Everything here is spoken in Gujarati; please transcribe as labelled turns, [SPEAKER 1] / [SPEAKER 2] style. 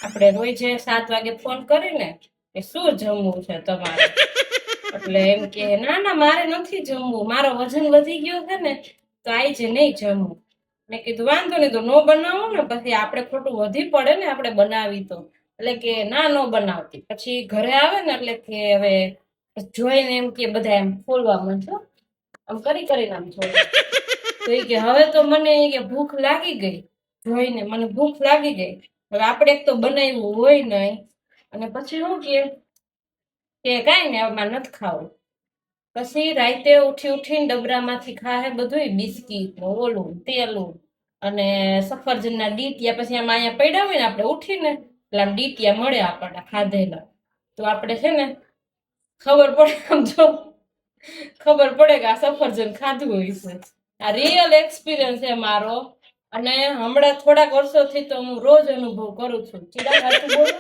[SPEAKER 1] આપણે રોજ 7 વાગે ફોન કરીને કે શું જમવું છે તમારે, એટલે એમ કે ના ના મારે નથી જમવું, મારો વજન વધી ગયો છે ને તો આઈ છે નહીં જમવું. મેં કીધું વાંધો નહીં, તો નો બનાવો ને, પછી આપણે ખોટું વધી પડે ને આપણે બનાવી તો. એટલે કે ના નો બનાવતી. પછી ઘરે આવે ને એટલે કે હવે જોઈને એમ કે બધા એમ ફોલવા માંડ્યો, આમ કરીને આમ જોવે. તો એ કે હવે તો મને કે ભૂખ લાગી ગઈ, જોઈને મને ભૂખ લાગી ગઈ. હવે આપણે એક તો બનાવ્યું હોય નહીં, અને પછી શું કે કાંઈ નહીં હવે મારે નથી ખાવું. પછી રાતે ઉઠીને ડબરામાંથી ખાહે બધું, બિસ્કીટ ને ઓલું તેલું અને સફરજનના ડીટિયા. પછી આમાં અહીંયા પડ્યા હોય ને આપણે ઉઠીને એટલે આમ ડીટિયા મળે આપણને ખાધેલા, તો આપણે છે ને ખબર પડે, આમ જો ખબર પડે કે આ સફરજન ખાધું હોય છે. આ રિયલ એક્સપિરિયન્સ છે મારો, અને હમણાં થોડાક વર્ષોથી તો હું રોજ અનુભવ કરું છું. ચીડા ખાતું બોલ.